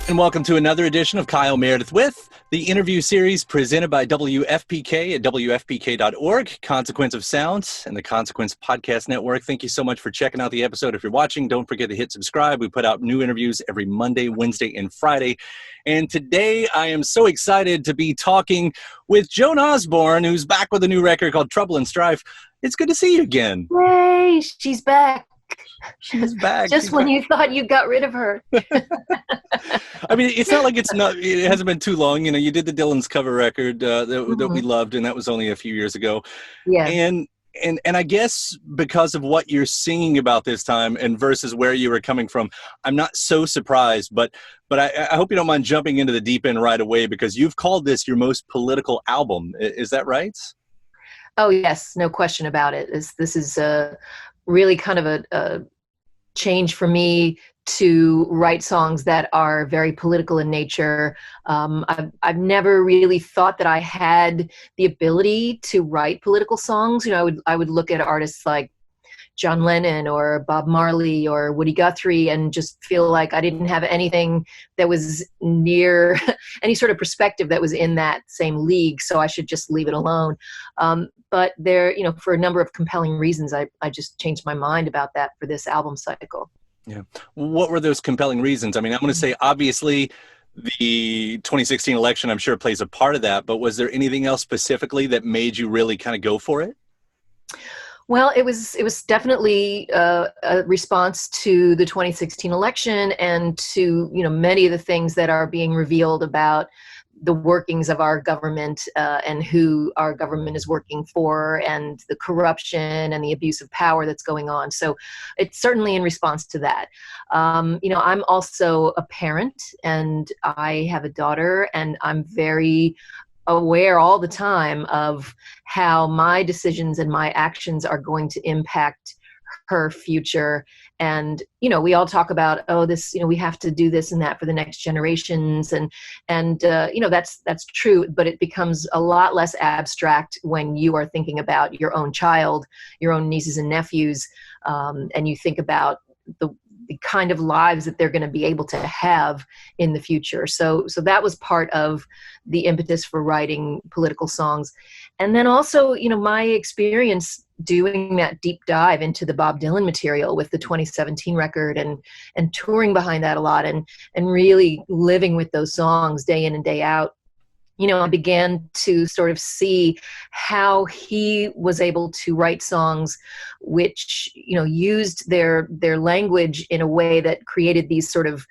And welcome to another edition of Kyle Meredith with the interview series presented by WFPK at WFPK.org, Consequence of Sound, and the Consequence Podcast Network. Thank you so much for checking out the episode. If you're watching, don't forget to hit subscribe. We put out new interviews every Monday, Wednesday, and Friday. And today I am so excited to be talking with Joan Osborne, who's back with a new record called Trouble and Strife. It's good to see you again. Yay, she's back. She's back. Just when you thought you got rid of her. I mean, it's not like it hasn't been too long. You know, you did the Dylan's cover record that we loved, and that was only a few years ago. Yeah. And I guess because of what you're singing about this time and versus where you were coming from, I'm not so surprised. But I hope you don't mind jumping into the deep end right away, because you've called this your most political album. Is that right? Oh, yes. No question about it. This is really kind of a change for me to write songs that are very political in nature. I've never really thought that I had the ability to write political songs. You know, I would look at artists like John Lennon or Bob Marley or Woody Guthrie and just feel like I didn't have anything that was near any sort of perspective that was in that same league, so I should just leave it alone. But there, you know, for a number of compelling reasons, I just changed my mind about that for this album cycle. Yeah. What were those compelling reasons? I mean, I'm going to say, obviously, the 2016 election, I'm sure, plays a part of that, but was there anything else specifically that made you really kind of go for it? Well, it was definitely a response to the 2016 election and to, you know, many of the things that are being revealed about the workings of our government and who our government is working for, and the corruption and the abuse of power that's going on. So it's certainly in response to that. You know, I'm also a parent and I have a daughter, and I'm very aware all the time of how my decisions and my actions are going to impact her future. And, you know, we all talk about, oh, this, you know, we have to do this and that for the next generations. And you know, that's true, but it becomes a lot less abstract when you are thinking about your own child, your own nieces and nephews, and you think about the kind of lives that they're going to be able to have in the future. So that was part of the impetus for writing political songs. And then also, you know, my experience doing that deep dive into the Bob Dylan material with the 2017 record and touring behind that a lot and really living with those songs day in and day out. You know, I began to sort of see how he was able to write songs which, you know, used their language in a way that created these sort of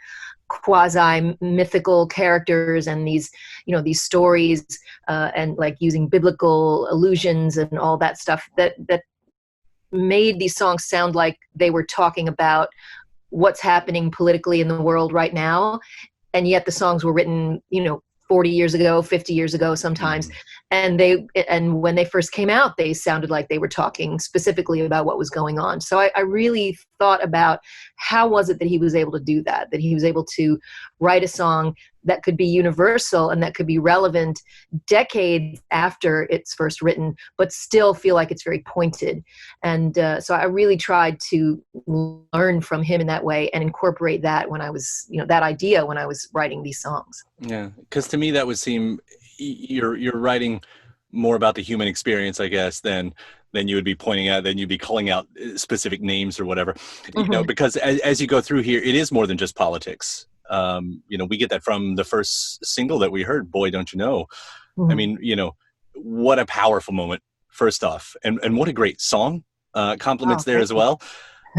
quasi-mythical characters and these, you know, these stories and like using biblical allusions and all that stuff that made these songs sound like they were talking about what's happening politically in the world right now. And yet the songs were written, you know, 40 years ago, 50 years ago sometimes. And when they first came out, they sounded like they were talking specifically about what was going on. So I really thought about how was it that he was able to do that he was able to write a song that could be universal and that could be relevant decades after it's first written, but still feel like it's very pointed. And so I really tried to learn from him in that way and incorporate that when I was, you know, that idea when I was writing these songs. Yeah, because to me that would seem you're writing more about the human experience, I guess, than you would be pointing out, then you'd be calling out specific names or whatever. Mm-hmm. You know, because as you go through here, it is more than just politics. You know, we get that from the first single that we heard, Boy, Don't You Know. Mm-hmm. I mean, you know, what a powerful moment, first off, and what a great song. Compliments there as well.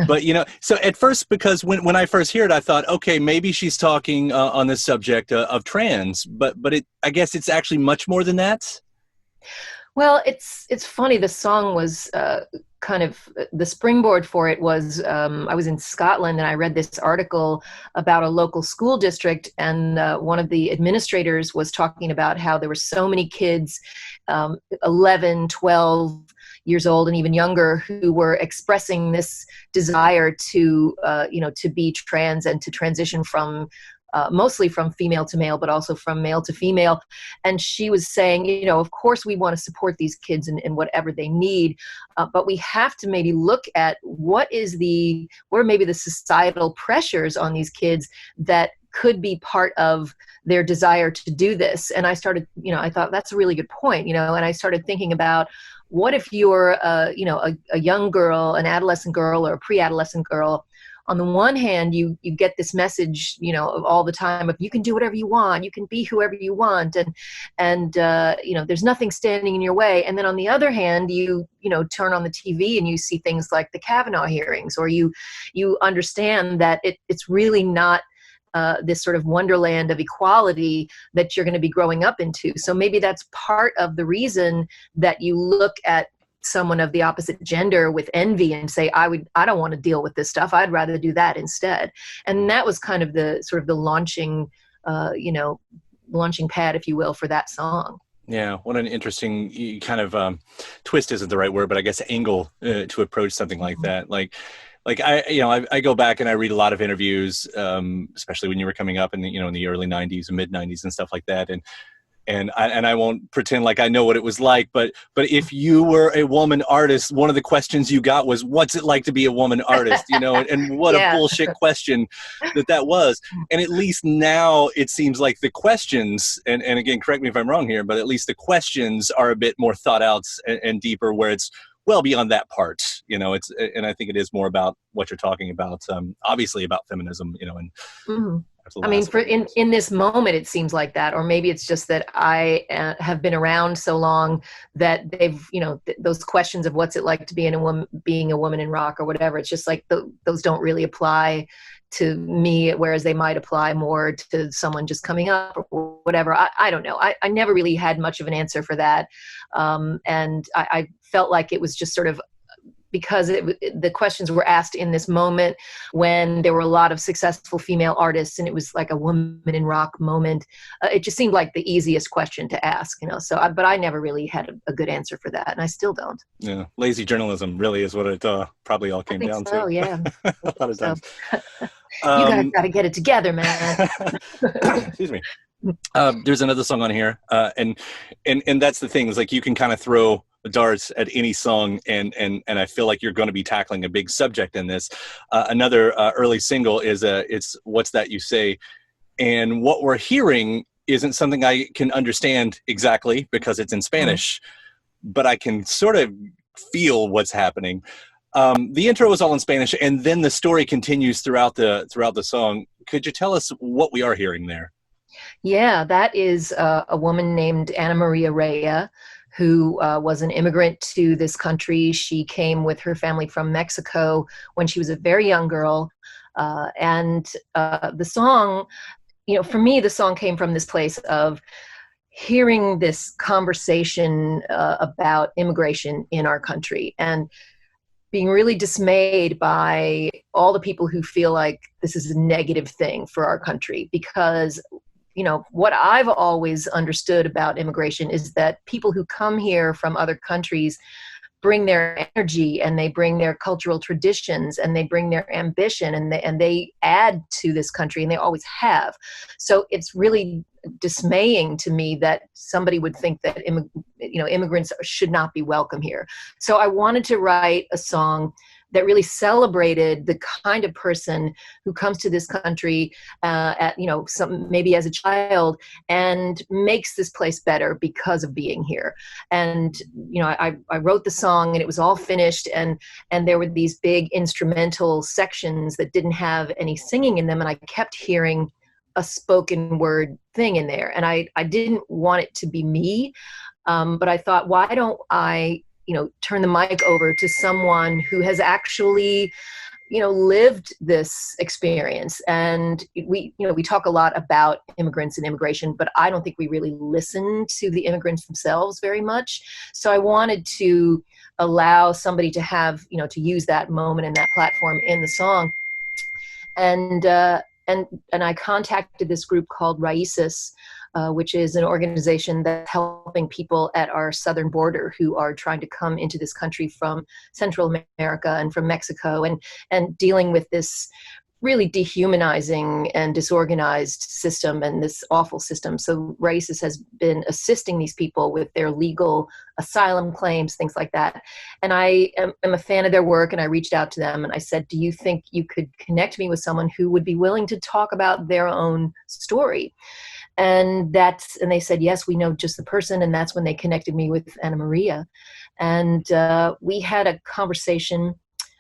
But, you know, so at first, because when I first heard it, I thought, okay, maybe she's talking on this subject of trans, but I guess it's actually much more than that. Well, it's funny. The song was kind of the springboard for it was I was in Scotland and I read this article about a local school district, and one of the administrators was talking about how there were so many kids, 11, 12 years old and even younger, who were expressing this desire to to be trans and to transition from mostly from female to male, but also from male to female. And she was saying, you know, of course we want to support these kids in whatever they need, but we have to maybe look at what are maybe the societal pressures on these kids that could be part of their desire to do this. And I started, I thought that's a really good point, and I started thinking about, what if you're a young girl, an adolescent girl, or a pre-adolescent girl. On the one hand, you get this message, of all the time of, you can do whatever you want, you can be whoever you want, and there's nothing standing in your way. And then on the other hand, you turn on the TV and you see things like the Kavanaugh hearings, or you understand that it's really not this sort of wonderland of equality that you're going to be growing up into. So maybe that's part of the reason that you look at someone of the opposite gender with envy and say, I don't want to deal with this stuff. I'd rather do that instead. And that was kind of the sort of the launching pad, if you will, for that song. Yeah, what an interesting kind of twist isn't the right word, but I guess angle to approach something like that. Like I go back and I read a lot of interviews, especially when you were coming up in the early 90s and mid 90s and stuff like that. And I won't pretend like I know what it was like, but if you were a woman artist, one of the questions you got was, what's it like to be a woman artist? And what a bullshit question that was. And at least now it seems like the questions, and again, correct me if I'm wrong here, but at least the questions are a bit more thought out and deeper, where it's well beyond that part. And I think it is more about what you're talking about, obviously about feminism, and mm-hmm. I mean, in this moment, it seems like that, or maybe it's just that I have been around so long that they've, those questions of what's it like to be being a woman in rock or whatever. It's just like those don't really apply to me, whereas they might apply more to someone just coming up or whatever. I don't know. I never really had much of an answer for that, and I felt like it was just sort of, because the questions were asked in this moment when there were a lot of successful female artists, and it was like a woman in rock moment. It just seemed like the easiest question to ask, but I never really had a good answer for that, and I still don't. Yeah, lazy journalism really is what it probably all came down to. Yeah, a lot of times. You guys got to get it together, man. Excuse me. There's another song on here, and that's the thing, is like you can kind of throw darts at any song, and I feel like you're going to be tackling a big subject in this. Another early single is it's What's That You Say, and what we're hearing isn't something I can understand exactly because it's in Spanish, but I can sort of feel what's happening. The intro is all in Spanish, and then the story continues throughout the song. Could you tell us what we are hearing there? Yeah, that is a woman named Ana Maria Rea, who was an immigrant to this country. She came with her family from Mexico when she was a very young girl. And the song, for me, the song came from this place of hearing this conversation about immigration in our country, and being really dismayed by all the people who feel like this is a negative thing for our country. Because what I've always understood about immigration is that people who come here from other countries bring their energy, and they bring their cultural traditions, and they bring their ambition, and they add to this country, and they always have. So it's really dismaying to me that somebody would think that immigrants should not be welcome here. So I wanted to write a song that really celebrated the kind of person who comes to this country maybe as a child, and makes this place better because of being here. And I wrote the song, and it was all finished, and there were these big instrumental sections that didn't have any singing in them, and I kept hearing a spoken word thing in there, and I didn't want it to be me, but I thought, why don't I turn the mic over to someone who has actually, lived this experience. And we talk a lot about immigrants and immigration, but I don't think we really listen to the immigrants themselves very much. So I wanted to allow somebody to have, to use that moment and that platform in the song. And I contacted this group called Raices, which is an organization that's helping people at our southern border who are trying to come into this country from Central America and from Mexico, and dealing with this really dehumanizing and disorganized system, and this awful system. So RAICES has been assisting these people with their legal asylum claims, things like that. And I am a fan of their work, and I reached out to them and I said, do you think you could connect me with someone who would be willing to talk about their own story? And they said, yes, we know just the person. And that's when they connected me with Anna Maria. And we had a conversation.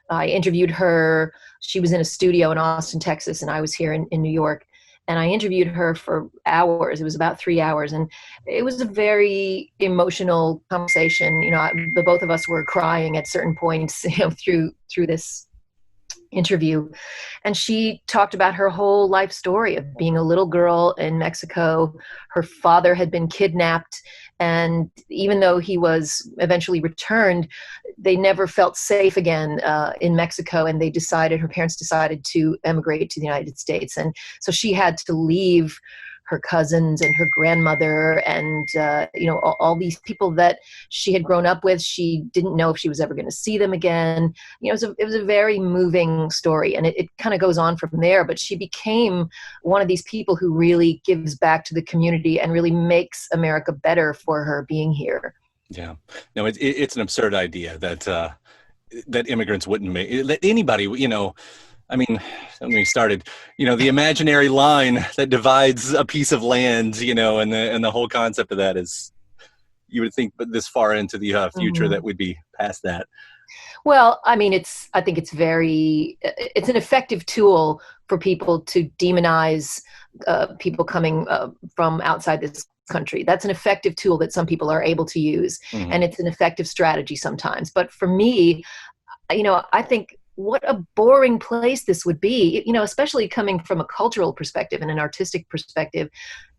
I interviewed her. She was in a studio in Austin, Texas, and I was here in New York. And I interviewed her for hours. It was about 3 hours. And it was a very emotional conversation. The both of us were crying at certain points, through this interview. And she talked about her whole life story of being a little girl in Mexico. Her father had been kidnapped, and even though he was eventually returned, they never felt safe again in Mexico, and her parents decided to emigrate to the United States. And so she had to leave her cousins and her grandmother and all these people that she had grown up with. She didn't know if she was ever going to see them again. It was a very moving story, and it kind of goes on from there. But she became one of these people who really gives back to the community and really makes America better for her being here. Yeah, no, it's an absurd idea that immigrants wouldn't let anybody, I mean, when we started, the imaginary line that divides a piece of land, and the whole concept of that is, you would think, but this far into the future that we'd be past that. Well, I mean, I think it's an effective tool for people to demonize people coming from outside this country. That's an effective tool that some people are able to use, and it's an effective strategy sometimes. But for me, I think, what a boring place this would be, especially coming from a cultural perspective and an artistic perspective.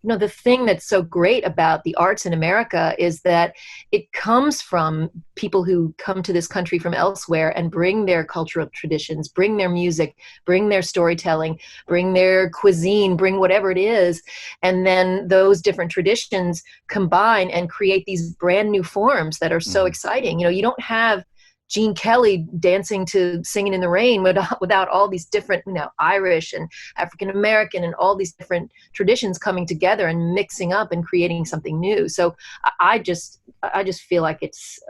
The thing that's so great about the arts in America is that it comes from people who come to this country from elsewhere and bring their cultural traditions, bring their music, bring their storytelling, bring their cuisine, bring whatever it is. And then those different traditions combine and create these brand new forms that are so exciting. You don't have Gene Kelly singing in the rain without all these different, Irish and African American and all these different traditions coming together and mixing up and creating something new. So I just feel like it's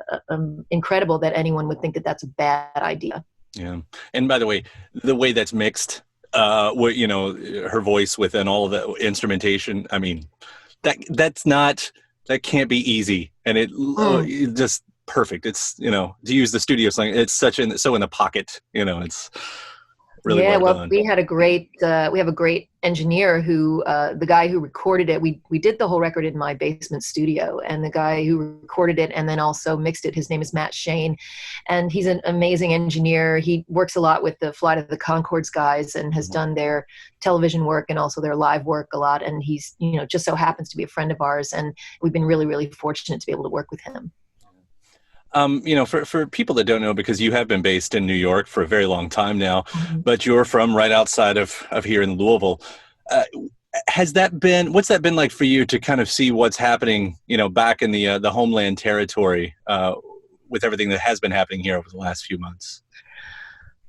incredible that anyone would think that that's a bad idea. Yeah. And by the way that's mixed, her voice within all of the instrumentation, I mean, that can't be easy. And it just perfect. It's, to use the studio slang, it's so in the pocket, it's really well done. We have a great engineer who, the guy who recorded it, we did the whole record in my basement studio, and the guy who recorded it and then also mixed it, his name is Matt Shane, and he's an amazing engineer. He works a lot with the Flight of the Conchords guys and has done their television work and also their live work a lot. And he's, just so happens to be a friend of ours, and we've been really, really fortunate to be able to work with him. For people that don't know, because you have been based in New York for a very long time now, but you're from right outside of here in Louisville. What's that been like for you to kind of see what's happening, back in the homeland territory, with everything that has been happening here over the last few months?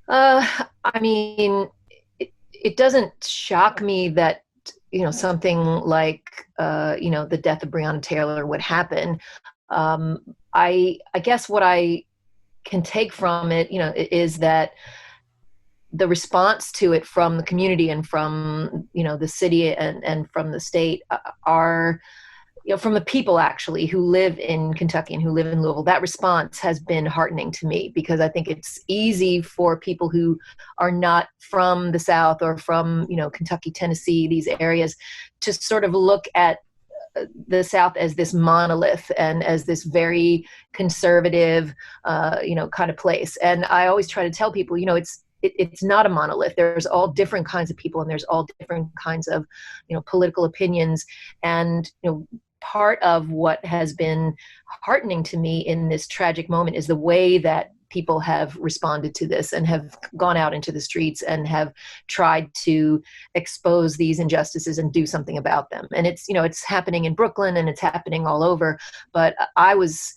I mean, it doesn't shock me that, something like, the death of Breonna Taylor would happen. I guess what I can take from it, is that the response to it from the community and from, the city and from the state are, from the people actually who live in Kentucky and who live in Louisville. That response has been heartening to me, because I think it's easy for people who are not from the South or from, Kentucky, Tennessee, these areas, to sort of look at the South as this monolith and as this very conservative, kind of place. And I always try to tell people, it's not a monolith. There's all different kinds of people, and there's all different kinds of, political opinions. And, part of what has been heartening to me in this tragic moment is the way that people have responded to this and have gone out into the streets and have tried to expose these injustices and do something about them. And it's happening in Brooklyn and it's happening all over. But I was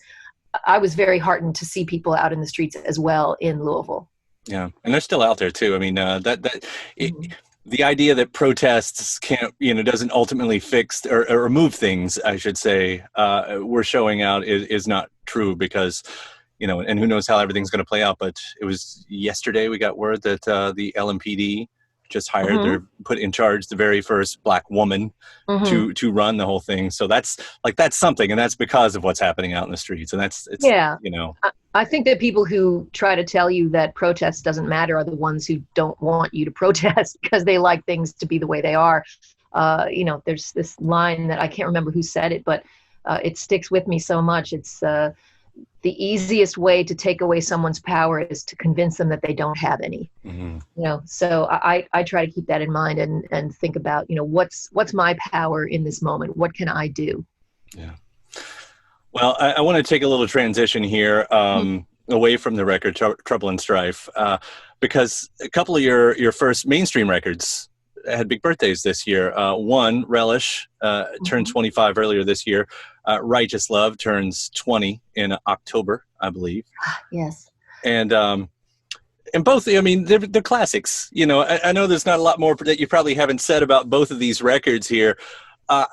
very heartened to see people out in the streets as well in Louisville. Yeah, and they're still out there too. I mean, it, Mhm. the idea that protests can't, doesn't ultimately fix or remove things, I should say, we're showing out is not true because, and who knows how everything's going to play out. But it was yesterday we got word that the LMPD just hired, Mhm. they're put in charge the very first Black woman Mhm. to run the whole thing. So that's something, and that's because of what's happening out in the streets, and it's Yeah. you know. I think that people who try to tell you that protest doesn't matter are the ones who don't want you to protest because they like things to be the way they are. There's this line that I can't remember who said it, but it sticks with me so much. It's the easiest way to take away someone's power is to convince them that they don't have any. Mhm. So I try to keep that in mind and think about, what's my power in this moment? What can I do? Yeah. Well, I want to take a little transition here, away from the record Trouble and Strife, because a couple of your first mainstream records had big birthdays this year. One, Relish, turned Mm-hmm. 25 earlier this year. Righteous Love turns 20 in October, I believe. Yes. And both, I mean, they're classics. I know there's not a lot more that you probably haven't said about both of these records here. I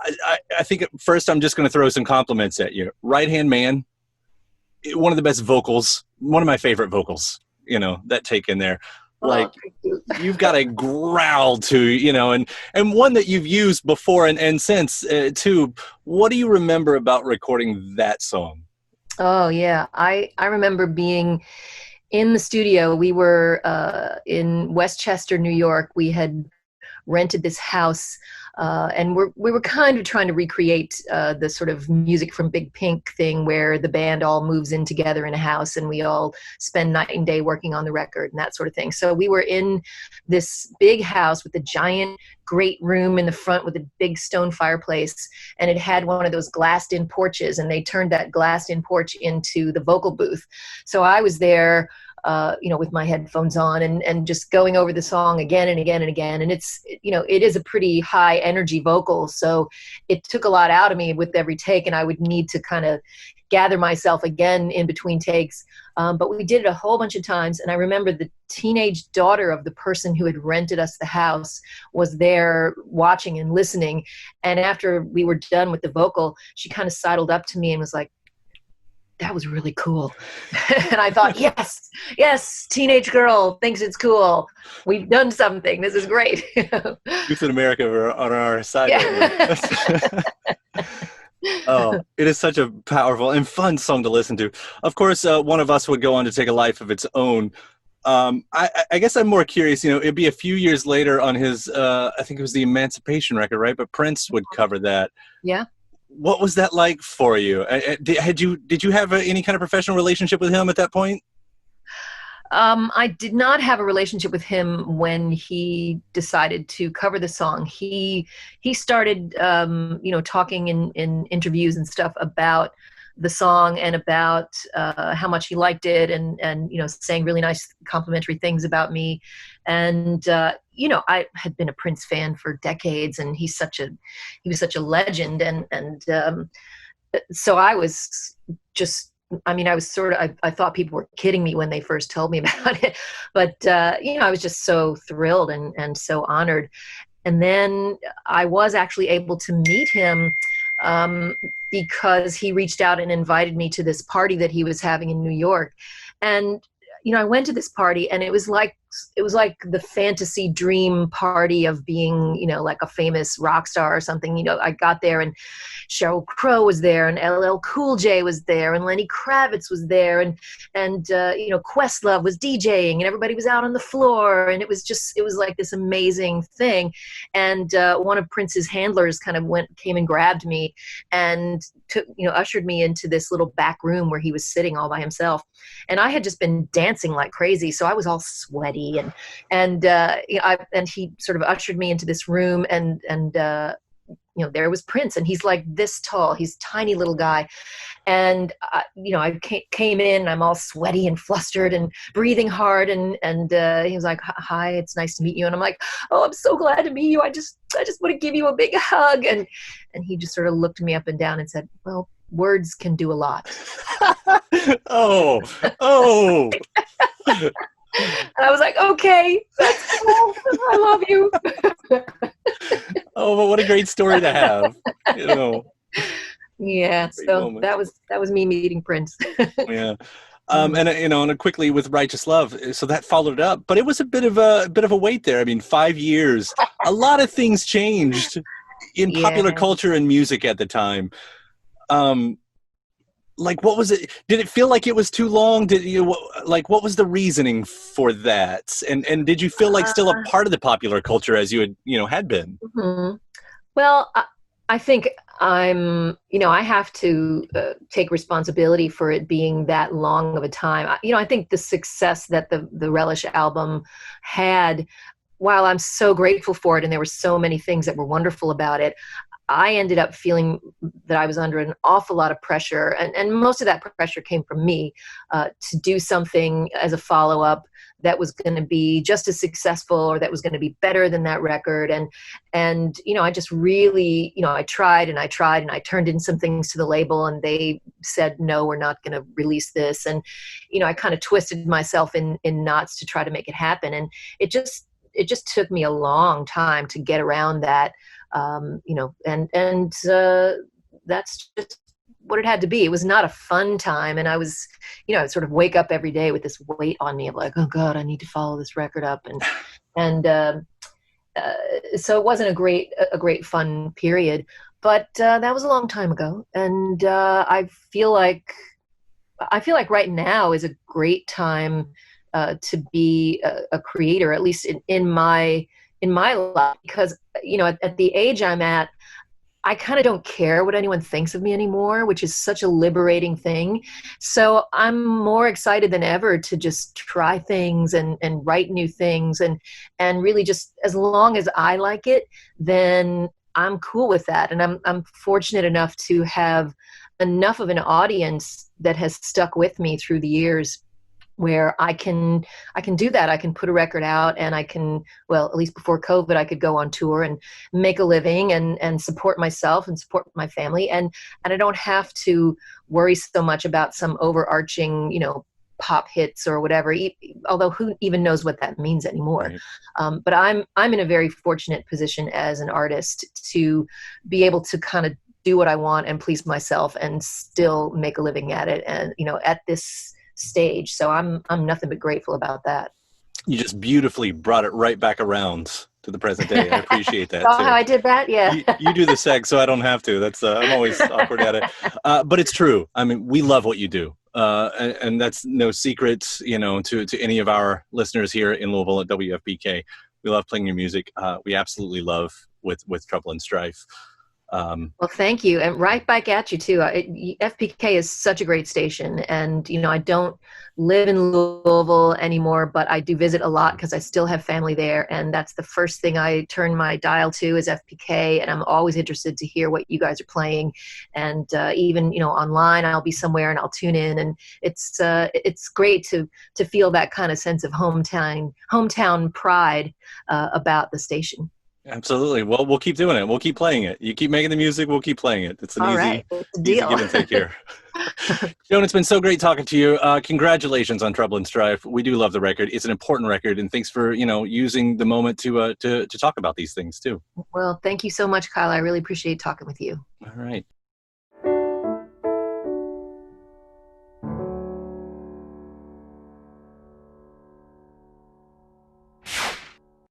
think first I'm just going to throw some compliments at you. Right Hand Man, one of the best vocals, one of my favorite vocals, that take in there. Oh, Like, thank you. you've got a growl to, and one that you've used before and since, too. What do you remember about recording that song? Oh yeah, I remember being in the studio. We were in Westchester, New York. We had rented this house, and we were kind of trying to recreate the sort of music from Big Pink thing, where the band all moves in together in a house, and we all spend night and day working on the record and that sort of thing. So we were in this big house with a giant, great room in the front with a big stone fireplace, and it had one of those glassed-in porches, and they turned that glassed-in porch into the vocal booth. So I was there with my headphones on and just going over the song again and again and again. And it is a pretty high energy vocal. So it took a lot out of me with every take, and I would need to kind of gather myself again in between takes. But we did it a whole bunch of times. And I remember the teenage daughter of the person who had rented us the house was there watching and listening. And after we were done with the vocal, she kind of sidled up to me and was like, "That was really cool." And I thought, yes, teenage girl thinks it's cool. We've done something. This is great. Youth in America are on our side right Yeah. now. Oh, it is such a powerful and fun song to listen to. Of course, one of us would go on to take a life of its own. I guess I'm more curious. It'd be a few years later on his, I think it was the Emancipation record, right? But Prince would cover that. Yeah. What was that like for you? Did you have any kind of professional relationship with him at that point? I did not have a relationship with him when he decided to cover the song. He started, talking in interviews and stuff about the song and about how much he liked it, and saying really nice complimentary things about me. And I had been a Prince fan for decades, and he was such a legend, and so I was just. I mean, I was I thought people were kidding me when they first told me about it, but I was just so thrilled and so honored. And then I was actually able to meet him um, because he reached out and invited me to this party that he was having in New York. And I went to this party, and it was like the fantasy dream party of being, like a famous rock star or something. I got there, and Sheryl Crow was there, and LL Cool J was there, and Lenny Kravitz was there, and Questlove was DJing, and everybody was out on the floor, and it was like this amazing thing. And one of Prince's handlers kind of came and grabbed me and ushered me into this little back room where he was sitting all by himself. And I had just been dancing like crazy, so I was all sweaty, and he sort of ushered me into this room, and there was Prince, and he's like this tall. He's a tiny little guy. And, I came in, and I'm all sweaty and flustered and breathing hard. And he was like, "Hi, it's nice to meet you." And I'm like, "Oh, I'm so glad to meet you. I just want to give you a big hug." And he just sort of looked me up and down and said, "Well, words can do a lot." Oh, oh. And I was like, okay, that's cool. I love you. Oh, but what a great story to have. You know, Yeah, great so moment. that was me meeting Prince. Yeah. Mm. And you know, and quickly with Righteous Love, so that followed up, but it was a bit of a wait there. I mean, 5 years, a lot of things changed in popular Yeah. culture and music at the time. Um, like, what was it? Did it feel like it was too long? Did you like what was the reasoning for that? And did you feel like still a Uh, part of the popular culture as you had been? mhm. Well, I think I have to take responsibility for it being that long of a time. I think the success that the Relish album had, while I'm so grateful for it, and there were so many things that were wonderful about it, I ended up feeling that I was under an awful lot of pressure, and most of that pressure came from me to do something as a follow up that was going to be just as successful or that was going to be better than that record. And I just really, I tried and I tried and I turned in some things to the label, and they said, no, we're not going to release this. And I kind of twisted myself in knots to try to make it happen, and it just took me a long time to get around that. And that's just what it had to be. It was not a fun time, and I was, I'd sort of wake up every day with this weight on me of like, oh God, I need to follow this record up, and so it wasn't a great fun period. But that was a long time ago, and I feel like right now is a great time to be a creator, at least in my life, because at the age I'm at, I kind of don't care what anyone thinks of me anymore, which is such a liberating thing. So I'm more excited than ever to just try things and write new things, and really, just as long as I like it, then I'm cool with that. And I'm fortunate enough to have enough of an audience that has stuck with me through the years, where I can do that. I can put a record out, and I can, well, at least before COVID, I could go on tour and make a living and support myself and support my family, and I don't have to worry so much about some overarching, pop hits or whatever. Although who even knows what that means anymore? Right. But I'm in a very fortunate position as an artist to be able to kind of do what I want and please myself and still make a living at it, and at this stage. So I'm nothing but grateful about that. You just beautifully brought it right back around to the present day. I appreciate that Saw how too. I did that? Yeah. You do the seg, so I don't have to. That's I'm always awkward at it, but it's true. I mean, we love what you do, and that's no secret, to any of our listeners here in Louisville at WFPK. We love playing your music. We absolutely love with Trouble and Strife. Well, thank you. And right back at you too. FPK is such a great station, and I don't live in Louisville anymore, but I do visit a lot because I still have family there, and that's the first thing I turn my dial to is FPK, and I'm always interested to hear what you guys are playing. And even online, I'll be somewhere and I'll tune in, and it's great to feel that kind of sense of hometown pride about the station. Absolutely. Well, we'll keep doing it. We'll keep playing it. You keep making the music. We'll keep playing it. It's an All easy, right, it's a easy deal. give and take here. Joan, it's been so great talking to you. Congratulations on Trouble and Strife. We do love the record. It's an important record, and thanks for using the moment to talk about these things too. Well, thank you so much, Kyle. I really appreciate talking with you. All right.